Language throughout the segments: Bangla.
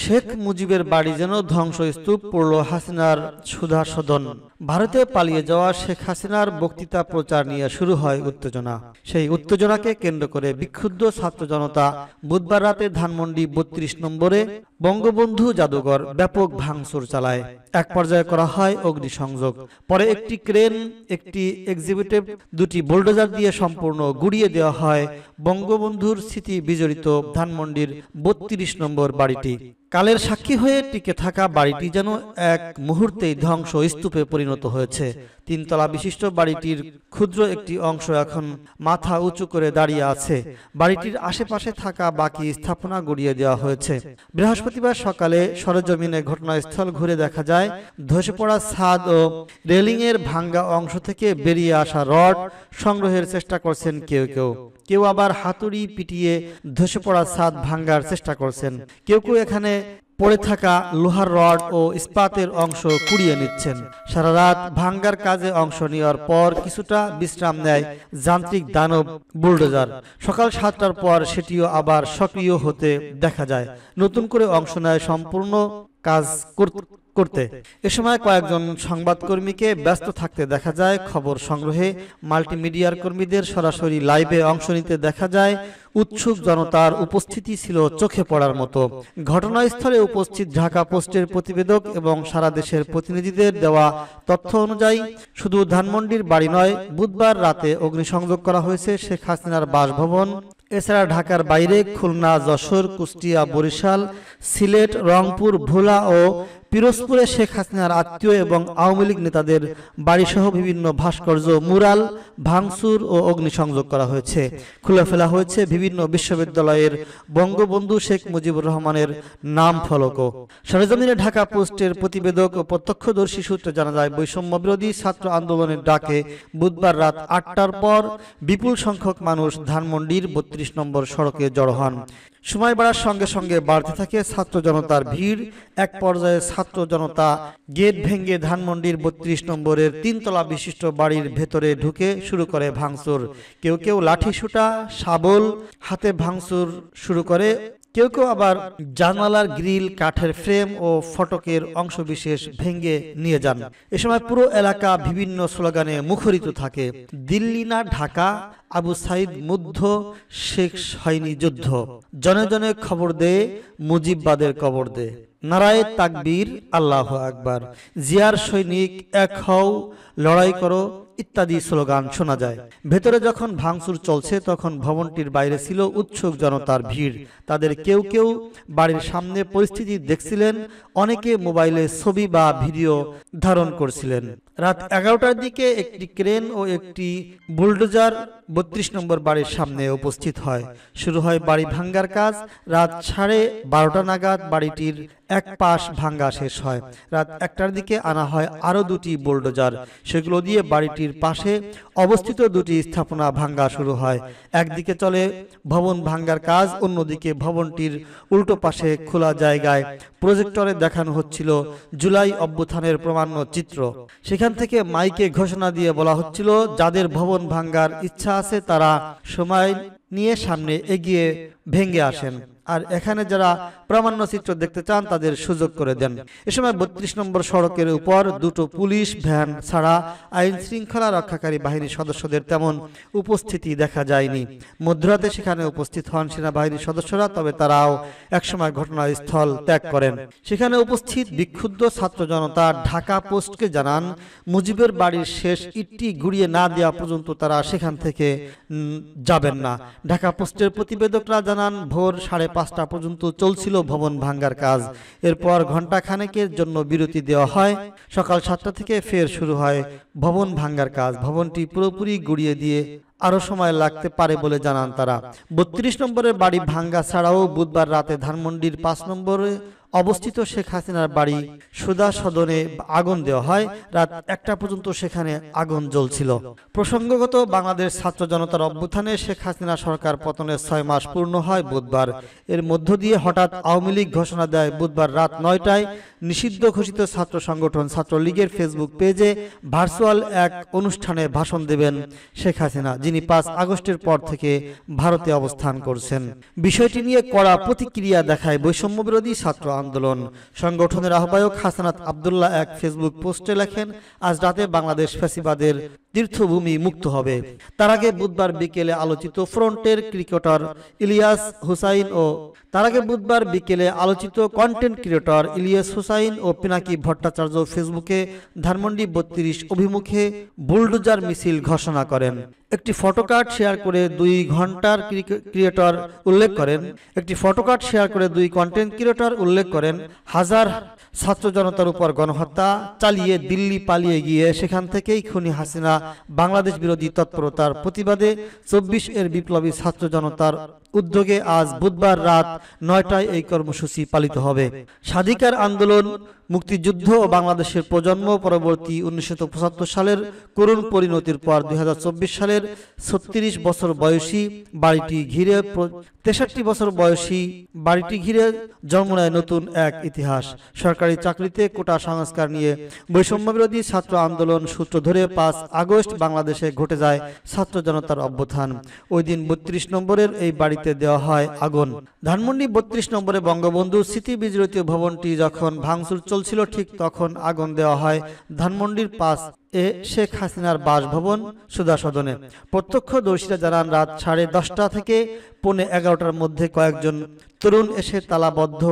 শেখ মুজিবের বাড়ি যেন ধ্বংসস্তূপ পড়ল হাসিনার সুধাসদন। ভারতে পালিয়ে যাওয়া শেখ হাসিনার বক্তৃতা প্রচার নিয়ে শুরু হয় উত্তেজনা। সেই উত্তেজনাকে কেন্দ্র করে বিক্ষুব্ধ ছাত্র জনতা বুধবার রাতে ধানমন্ডি ৩২ নম্বরে বঙ্গবন্ধু জাদুঘর ব্যাপক ভাঙচুর চালায়। এক পর্যায়ে করা হয় অগ্নিসংযোগ। পরে একটি ক্রেন, একটি এক্সিকিউটিভ, দুটি বুলডোজার দিয়ে সম্পূর্ণ গুড়িয়ে দেওয়া হয় বঙ্গবন্ধুর স্মৃতি বিজড়িত ধানমন্ডির ৩২ নম্বর বাড়িটি। কালের সাক্ষী হয়ে টিকে থাকা বাড়িটি যেন এক মুহূর্তেই ধ্বংস স্তূপে পরিণত হয়েছে। তিনতলা বিশিষ্ট বাড়িটির ক্ষুদ্র একটি অংশ এখন মাথা উঁচু করে দাঁড়িয়ে আছে। বাড়িটির আশেপাশে থাকা বাকি স্থাপনা গুড়িয়ে দেওয়া হয়েছে। বৃহস্পতিবার সকালে সরেজমিনে ঘটনাস্থল ঘুরে দেখা যায় ধসে পড়া ছাদ ও রেলিংয়ের ভাঙ্গা অংশ থেকে বেরিয়ে আসা রড সংগ্রহের চেষ্টা করছেন কেউ কেউ। কেউ আবার হাতুড়ি পিটিয়ে ধসে পড়া ছাদ ভাঙ্গার চেষ্টা করছেন। কেউ কেউ এখানে পড়ে থাকা লোহার রড ও ইস্পাতের অংশ কুড়িয়ে নিচ্ছেন। সারা রাত ভাঙ্গার কাজে অংশ নেওয়ার পর কিছুটা বিশ্রাম নেয় যান্ত্রিক দানব বুলডোজার। সকাল ৭টার পর সেটিও আবার সক্রিয় হতে দেখা যায়, নতুন করে অংশ নেয় সম্পূর্ণ কাজ করতে। এ সময় কয়েকজন সংবাদকর্মীকে ব্যস্ত থাকতে দেখা যায় খবর সংগ্রহে। মাল্টিমিডিয়ার কর্মীদের সরাসরি লাইভে অংশ নিতে দেখা যায়। উৎসুক জনতার উপস্থিতি ছিল চোখে পড়ার মতো। ঘটনাস্থলে উপস্থিত ঢাকা পোস্টের প্রতিবেদক এবং সারা দেশের প্রতিনিধিদের দেওয়া তথ্য অনুযায়ী শুধু ধানমন্ডির বাড়ি নয়, বুধবার রাতে অগ্নিসংযোগ করা হয়েছে শেখ হাসিনার বাসভবন। এছাড়া ঢাকার বাইরে খুলনা, যশোর, কুষ্টিয়া, বরিশাল, সিলেট, রংপুর, ভোলা ও পিরোজপুরে শেখ হাসিনার আত্মীয় এবং আওয়ামী লীগ নেতাদের বাড়িসহ বিভিন্ন ভাস্কর্য, মুরাল ভাঙচুর ও অগ্নিসংযোগ করা হয়েছে। খুলে ফেলা হয়েছে বিভিন্ন বিশ্ববিদ্যালয়ের বঙ্গবন্ধু শেখ মুজিবুর রহমানের নাম ফলকও। সরেজমিনে ঢাকা পোস্টের প্রতিবেদক ও প্রত্যক্ষদর্শী সূত্রে জানা যায়, বৈষম্য বিরোধী ছাত্র আন্দোলনের ডাকে বুধবার রাত ৮টার পর বিপুল সংখ্যক মানুষ ধানমন্ডির ৩২ নম্বর সড়কে জড়ো হন। সময় বাড়ার সঙ্গে সঙ্গে বাড়তে থাকে ছাত্র জনতার ভিড়। এক পর্যায়ে ছাত্র জনতা গেট ভেঙে ধানমন্ডির ৩২ নম্বরের তিনতলা বিশিষ্ট বাড়ির ভেতরে ঢুকে শুরু করে ভাঙচুর। কেউ কেউ লাঠিসোঁটা, শাবল হাতে ভাঙচুর শুরু করে। কেউ কেউ আবার জানালার গ্রিল, কাঠের ফ্রেম ও ফটকের অংশবিশেষ ভেঙে নিয়ে যান। এ সময় পুরো এলাকা বিভিন্ন স্লোগানে মুখরিত থাকে। দিল্লি না ঢাকা, আবু সাইদ মুগ্ধ, শেখ হয়নি যুদ্ধ, জনে জনে খবর দে, মুজিববাদের কবর দে, নারায়ে তাকবীর, আল্লাহু আকবার, জিয়ার সৈনিক এক হও, লড়াই করো ইত্যাদি স্লোগান শোনা যায়। ভেতরে যখন ভাঙচুর চলছে তখন ভবনটির বাইরে ছিল উৎসুক জনতার ভিড়। তাদের কেউ কেউ বাড়ির সামনে পরিস্থিতি দেখছিলেন, অনেকে মোবাইলে ছবি বা ভিডিও ধারণ করছিলেন। রাত ১১টার দিকে একটি ক্রেন ও একটি বুলডোজার ৩২ নম্বর বাড়ির সামনে উপস্থিত হয়। শুরু হয় বাড়ি ভাঙ্গার কাজ। রাত 12:30 নাগাদ বাড়িটির এক পাশ ভাঙ্গা শেষ হয়। রাত ১টার দিকে আনা হয় আরো দুটি বুলডোজার। সেগুলো দিয়ে বাড়িটির পাশে অবস্থিত দুটি স্থাপনা ভাঙ্গা শুরু হয়। একদিকে চলে ভবন ভাঙ্গার কাজ, অন্যদিকে ভবনটির উল্টো পাশে খোলা জায়গায় প্রজেক্টরে দেখানো হচ্ছিল জুলাই অভ্যুত্থানের প্রামাণ্য চিত্র। সেখান থেকে মাইকে ঘোষণা দিয়ে বলা হচ্ছিল, যাদের ভবন ভাঙ্গার ইচ্ছা আছে তারা সময় নিয়ে সামনে এগিয়ে ভেঙে আসেন, আর এখানে যারা প্রামাণ্য চিত্র দেখতে চান তাদের সুযোগ করে দেন। এ সময় ৩২ নম্বর সড়কের উপর দুটো পুলিশ ভ্যান ছাড়া আইন শৃঙ্খলা রক্ষাকারী বাহিনীর সদস্যদের তেমন উপস্থিতি দেখা যায়নি। মধ্যরাতে সেখানে উপস্থিত হন সেনাবাহিনীর সদস্যরা, তবে তারাও একসময় ঘটনাস্থল ত্যাগ করেন। সেখানে উপস্থিত বিক্ষুব্ধ ছাত্র জনতা ঢাকা পোস্টকে জানান, মুজিবের বাড়ির শেষ ইটটি গুড়িয়ে না দেওয়া পর্যন্ত তারা সেখান থেকে যাবেন না। ঢাকা পোস্টের প্রতিবেদকরা জানান, ভোর 5:30 পর্যন্ত চলছিল ভবন ভাঙ্গার কাজ। এরপর ঘন্টা খানেকের জন্য বিরতি দেওয়া হয়। সকাল 7টা থেকে ফের শুরু হয় ভবন ভাঙ্গার কাজ। ভবনটি পুরোপুরি গুড়িয়ে দিয়ে আরো সময় লাগতে পারে বলে জানান তারা। ৩২ নম্বরের বাড়ি ভাঙ্গা ছাড়াও বুধবার রাতে ধানমন্ডির 5 নম্বরে অবস্থিত শেখ হাসিনার বাড়ি সুধা সদনে আগুন দেওয়া হয়। রাত 1টা পর্যন্ত সেখানে আগুন জ্বলছিল। প্রসঙ্গগত, বাংলাদেশ ছাত্র জনতার অভ্যুত্থানে শেখ হাসিনা সরকার পতনের 6 মাস পূর্ণ হয় বুধবার। এর মধ্য দিয়ে হঠাৎ আওয়ামী লীগ ঘোষণা দেয় বুধবার রাত 9টায় নিষিদ্ধ ঘোষিত ছাত্র সংগঠন ছাত্রলীগের ফেসবুক পেজে ভার্চুয়াল এক অনুষ্ঠানে ভাষণ দেবেন শেখ হাসিনা, যিনি 5 আগস্টের পর থেকে ভারতে অবস্থান করছেন। বিষয়টি নিয়ে কড়া প্রতিক্রিয়া দেখায় বৈষম্য বিরোধী ছাত্র আন্দোলন সংগঠনের আহ্বায়ক হাসানাত আব্দুল্লাহ এক ফেসবুক পোস্টে লেখেন, আজ রাতে বাংলাদেশ ফ্যাসিবাদের তীর্থভূমি মুক্ত হবে। তার আগে বুধবার বিকেলে আলোচিত ফ্রন্টের cricketer Elias content creator Elias Hossain ও পিনাকি ভট্টাচার্য ফেসবুকে ধানমন্ডি 32 অভিমুখে বুলডোজার মিছিল ঘোষণা করেন। একটি ফটোকার্ড শেয়ার করে দুই কন্টেন্ট ক্রিয়েটর উল্লেখ করেন হাজার ছাত্র জনতার উপর গণহত্যা চালিয়ে দিল্লি পালিয়ে গিয়ে সেখান থেকেই খুনি হাসিনা বাংলাদেশ বিরোধী তৎপরতার প্রতিবাদে 24 এর বিপ্লবী ছাত্র জনতার উদ্যোগে আজ বুধবার রাত 9টায় এই কর্মসূচি পালিত হবে। স্বাধিকার আন্দোলন, মুক্তিযুদ্ধ ও বাংলাদেশের প্রজন্ম পরবর্তী 1975 সালের করুণ পরিণতির পর 2024 সালের 36 বছর বয়সী বাড়িটি ঘিরে জন্ম নেয় নতুন এক ইতিহাস। সরকারি চাকরিতে কোটা সংস্কার নিয়ে বৈষম্যবিরোধী ছাত্র আন্দোলন সূত্র ধরে 5 আগস্ট বাংলাদেশে ঘটে যায় ছাত্র জনতার অভ্যুত্থান। ওই দিন 32 নম্বরের এই বাড়িতে দেওয়া হয় আগুন। ধানমন্ডি 32 নম্বরে বঙ্গবন্ধু স্মৃতি বিজড়িত ভবনটি যখন ভাঙচুর চলছিল, ঠিক তখন আগুন দেওয়া হয় ধানমন্ডির 5 এ শেখ হাসিনার বাসভবন সুধা সদনে। প্রত্যক্ষদর্শীরা জানান, রাত 10:30 থেকে 11:15টার মধ্যে কয়েকজন তরুণ এসে তালাবদ্ধ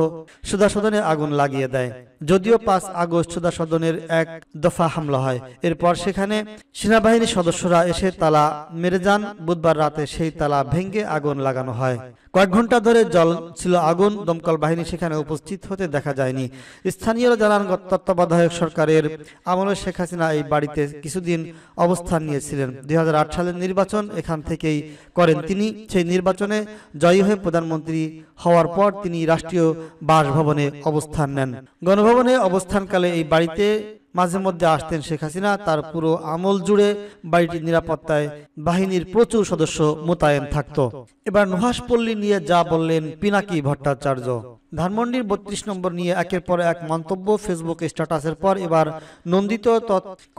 সুধা সদনে আগুন লাগিয়ে দেয়। যদিও 5 আগস্ট সুধা সদনের এক দফা হামলা হয়, এরপর সেখানে সেনাবাহিনীর সদস্যরা এসে তালা মেরে যান। বুধবার রাতে সেই তালা ভেঙে আগুন লাগানো হয়। কয়েক ঘন্টা ধরে জ্বলছিল আগুন, দমকল বাহিনী সেখানে উপস্থিত হতে দেখা যায়নি। স্থানীয়রা জানান, তত্ত্বাবধায়ক সরকারের আমলে শেখ হাসিনা এই বাড়িতে কিছুদিন অবস্থান নিয়েছিলেন। 2008 সালের নির্বাচন এখান থেকেই করেন তিনি। সেই নির্বাচনে জয়ী হয়ে প্রধানমন্ত্রী হওয়ার পর তিনি রাষ্ট্রীয় বাসভবনে অবস্থান নেন। গণভবনে অবস্থানকালে এই বাড়িতে মাঝে মধ্যে আসতেন শেখ হাসিনা। তার পুরো আমল জুড়ে বাড়িটির নিরাপত্তায় বাহিনীর প্রচুর সদস্য মোতায়েন থাকত। এবার নুহাশপল্লী নিয়ে যা বললেন পিনাকি ভট্টাচার্য। ধানমন্ডির 32 নম্বর নিয়ে একের পর এক মন্তব্য, ফেসবুক স্ট্যাটাসের পর এবার নন্দিত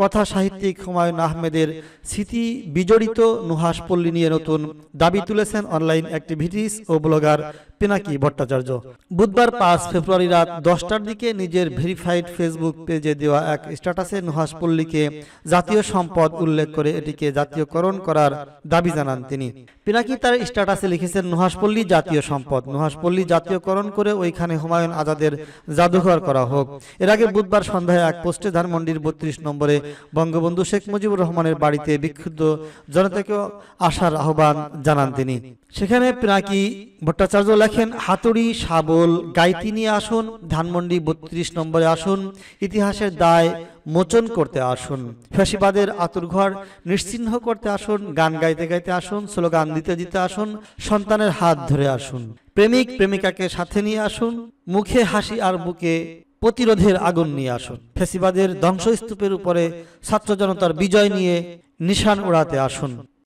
কথা সাহিত্যিক হুমায়ুন আহমেদের স্মৃতি বিজড়িত নুহাশপল্লী নিয়ে নতুন দাবি তুলেছেন অনলাইন অ্যাক্টিভিটিস ও ব্লগার পিনাকি ভট্টাচার্য। বুধবার 5 ফেব্রুয়ারি রাত 10টার দিকে নিজের ভেরিফাইড ফেসবুক পেজে দেওয়া এক স্ট্যাটাসে নুহাশপল্লীকে জাতীয় সম্পদ উল্লেখ করে এটিকে জাতীয়করণ করার দাবি জানান তিনি। পিনাকি তার স্ট্যাটাসে লিখেছেন, নুহাশপল্লী জাতীয় সম্পদ, নুহাশপল্লী জাতীয়করণ করে ওইখানে হুমায়ুন আজাদের জাদুঘর করা হোক। এর আগে বুধবার সন্ধ্যায় এক পোস্টে ধানমন্ডির 32 নম্বরে বঙ্গবন্ধু শেখ মুজিবুর রহমানের বাড়িতে বিক্ষুব্ধ জনতাকে আসার আহ্বান জানান তিনি। সেখানে পিনাকি ভট্টাচার্য লেখেন, হাতুড়ি, শাবল, গাইতি নিয়ে আসুন, ধানমন্ডি 32 নম্বরে আসুন, ইতিহাসের দায় মোচন করতে আসুন, ফ্যাসিবাদের আতুরঘর নিশ্চিহ্ন করতে আসুন, গান গাইতে গাইতে আসুন, স্লোগান দিতে দিতে আসুন, সন্তানের হাত ধরে আসুন, প্রেমিক প্রেমিকাকে সাথে নিয়ে আসুন, মুখে হাসি আর বুকে প্রতিরোধের আগুন নিয়ে আসুন, ফ্যাসিবাদের ধ্বংসস্তূপের উপরে ছাত্র জনতার বিজয় নিয়ে নিশান উড়াতে আসুন।